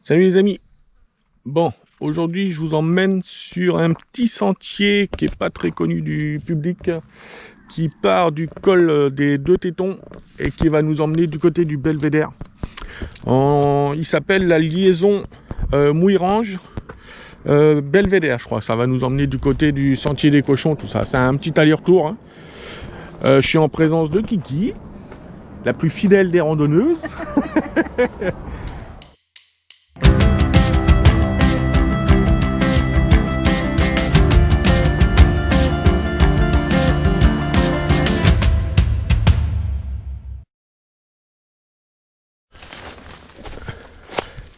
Salut les amis. Bon, aujourd'hui je vous emmène sur un petit sentier qui est pas très connu du public, qui part du col des Deux Tétons et qui va nous emmener du côté du Belvédère. Il s'appelle la liaison Mouillerange Belvédère, je crois. Ça va nous emmener du côté du sentier des cochons, tout ça. C'est un petit aller-retour. Hein. Je suis en présence de Kiki, la plus fidèle des randonneuses.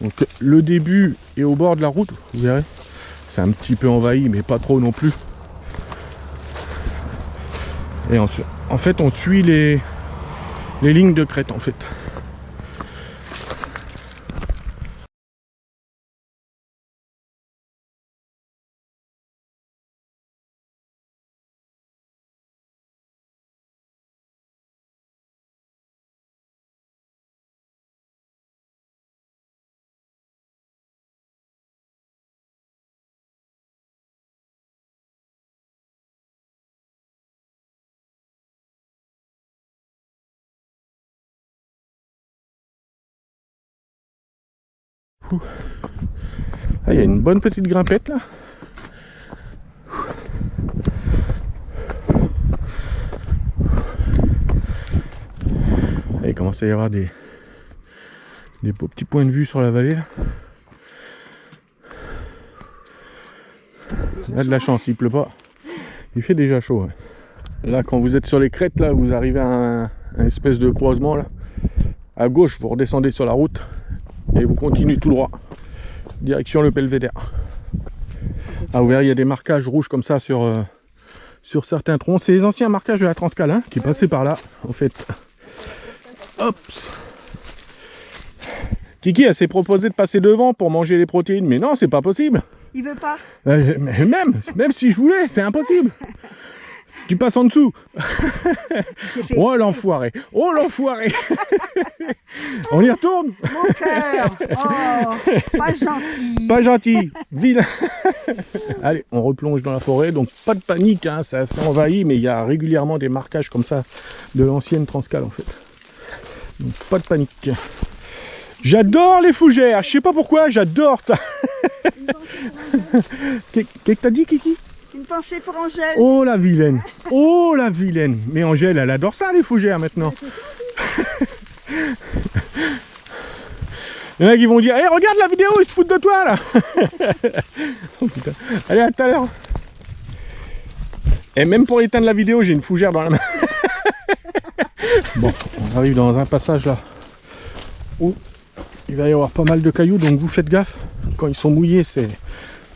Donc le début est au bord de la route, vous verrez. C'est un petit peu envahi, mais pas trop non plus. Et en fait, on suit les lignes de crête, en fait. Ah, il y a une bonne petite grimpette là. Il commence à y avoir des beaux petits points de vue sur la vallée. Il y a de la chance, il pleut pas. Il fait déjà chaud. Ouais. Là, quand vous êtes sur les crêtes, là, vous arrivez à un espèce de croisement là. À gauche, vous redescendez sur la route et vous continuez tout droit. Direction le Belvédère. Ah, vous verrez, il y a des marquages rouges comme ça sur certains troncs. C'est les anciens marquages de la Transcale hein, qui passaient par là, en fait. Hop. Kiki, elle s'est proposé de passer devant pour manger les protéines, mais non, c'est pas possible. Il veut pas. Même si je voulais, c'est impossible. Tu passes en dessous. Oh l'enfoiré. Oh l'enfoiré. On y retourne. Mon cœur. Oh, pas gentil. Pas gentil. Vilain. Allez, on replonge dans la forêt. Donc pas de panique, hein, ça s'envahit, mais il y a régulièrement des marquages comme ça de l'ancienne Transcale en fait. Donc pas de panique. J'adore les fougères. Je sais pas pourquoi, j'adore ça. Qu'est-ce que t'as dit, Kiki? Une pensée pour Angèle. Oh la vilaine. Oh la vilaine. Mais Angèle, elle adore ça, les fougères, maintenant. Il y en a qui vont dire, hey, regarde la vidéo, ils se foutent de toi, là. Oh, putain. Allez, à tout à l'heure. Et même pour éteindre la vidéo, j'ai une fougère dans la main. Bon, on arrive dans un passage, là, où il va y avoir pas mal de cailloux, donc vous faites gaffe. Quand ils sont mouillés, c'est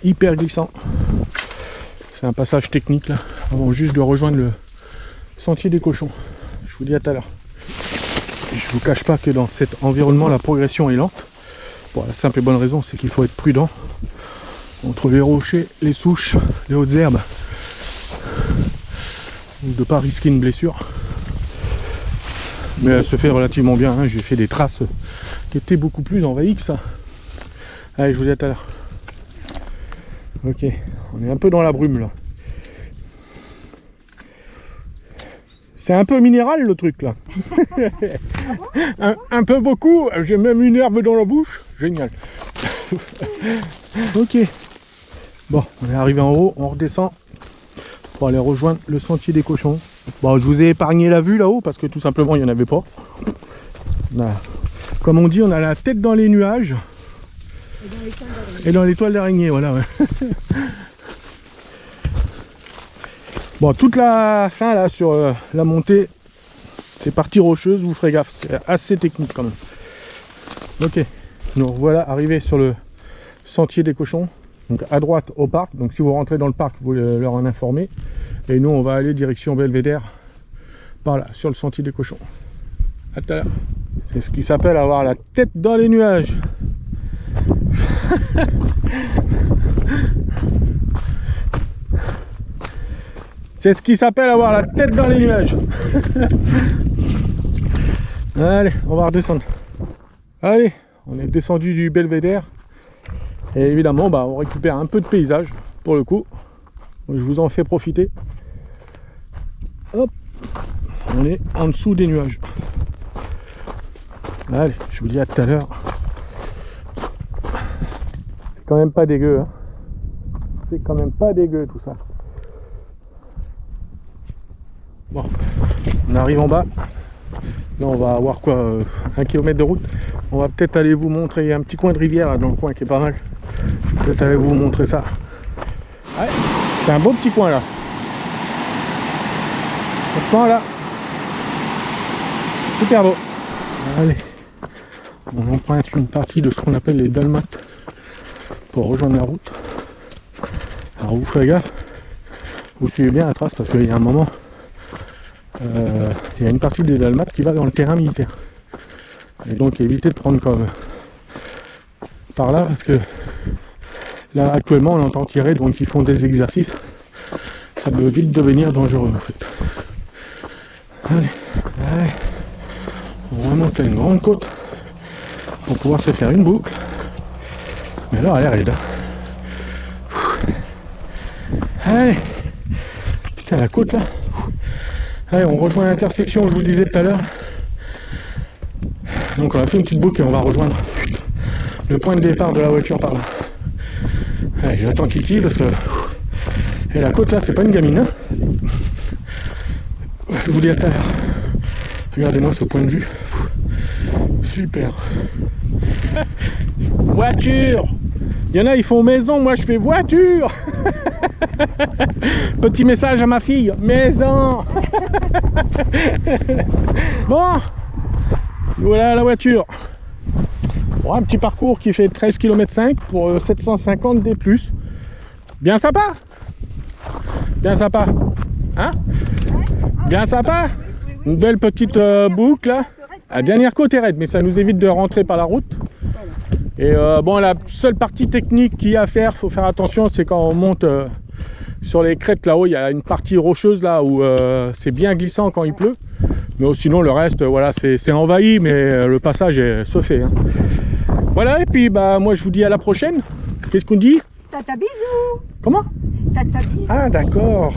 hyper glissant. C'est un passage technique là, avant juste de rejoindre le sentier des cochons. Je vous dis à tout à l'heure. Je vous cache pas que dans cet environnement la progression est lente. Pour la simple et bonne raison, c'est qu'il faut être prudent entre les rochers, les souches, les hautes herbes. De ne pas risquer une blessure. Mais elle se fait relativement bien, hein. J'ai fait des traces qui étaient beaucoup plus envahies que ça. Allez, je vous dis à tout à l'heure. Ok, on est un peu dans la brume là. C'est un peu minéral le truc là. un peu beaucoup, j'ai même une herbe dans la bouche. Génial. Ok. Bon, on est arrivé en haut, on redescend pour aller rejoindre le sentier des cochons. Bon, je vous ai épargné la vue là-haut parce que tout simplement il n'y en avait pas. Là. Comme on dit, on a la tête dans les nuages. Et dans les toiles d'araignée, voilà. Ouais. Bon, toute la fin là sur la montée, c'est partie rocheuse, vous ferez gaffe, c'est assez technique quand même. Ok, nous voilà arrivés sur le sentier des cochons, donc à droite au parc. Donc si vous rentrez dans le parc, vous leur en informez. Et nous, on va aller direction Belvédère, par là, sur le sentier des cochons. À tout à l'heure. C'est ce qui s'appelle avoir la tête dans les nuages. C'est ce qui s'appelle avoir la tête dans les nuages. Allez, on va redescendre. Allez, on est descendu du Belvédère. Et évidemment, bah, on récupère un peu de paysage pour le coup. Je vous en fais profiter. Hop, on est en dessous des nuages. Allez, je vous dis à tout à l'heure. C'est quand même pas dégueu. Hein. C'est quand même pas dégueu tout ça. Bon, on arrive en bas. Là, on va avoir quoi, 1 km de route. On va peut-être aller vous montrer. Il y a un petit coin de rivière là, dans le coin qui est pas mal. Je vais peut-être aller vous montrer ça. Ouais, c'est un beau petit coin là. Franchement là, super beau. Allez, on emprunte une partie de ce qu'on appelle les Dalmates pour rejoindre la route. Alors vous faites gaffe, vous suivez bien la trace parce qu'il y a un moment, il y a une partie des Dalmates qui va dans le terrain militaire. Et donc évitez de prendre comme par là parce que là actuellement on entend tirer, donc ils font des exercices. Ça peut vite devenir dangereux en fait. Allez, allez. On remonte à une grande côte pour pouvoir se faire une boucle. Mais alors elle est raide. Allez. Putain la côte là. Allez, on rejoint l'intersection que je vous disais tout à l'heure. Donc on a fait une petite boucle et on va rejoindre le point de départ de la voiture par là. Allez, j'attends Kiki parce que et la côte là c'est pas une gamine. Hein. Je vous dis à tout à l'heure. Regardez-moi ce point de vue. Super. Voiture. Il y en a, ils font maison, moi je fais voiture. Petit message à ma fille. Maison. Bon. Voilà la voiture. Bon, un petit parcours qui fait 13,5 km pour 750 D+. Bien sympa. Bien sympa. Hein? Bien sympa. Une belle petite boucle là. La dernière côte est raide, mais ça nous évite de rentrer par la route. Et bon, la seule partie technique qu'il y a à faire, faut faire attention, c'est quand on monte sur les crêtes là-haut, il y a une partie rocheuse là où c'est bien glissant quand il pleut. Mais sinon le reste, voilà, c'est envahi, mais le passage se fait. Hein. Voilà, et puis bah moi je vous dis à la prochaine. Qu'est-ce qu'on dit? Tata bisous. Comment? Tata bisous. Ah d'accord.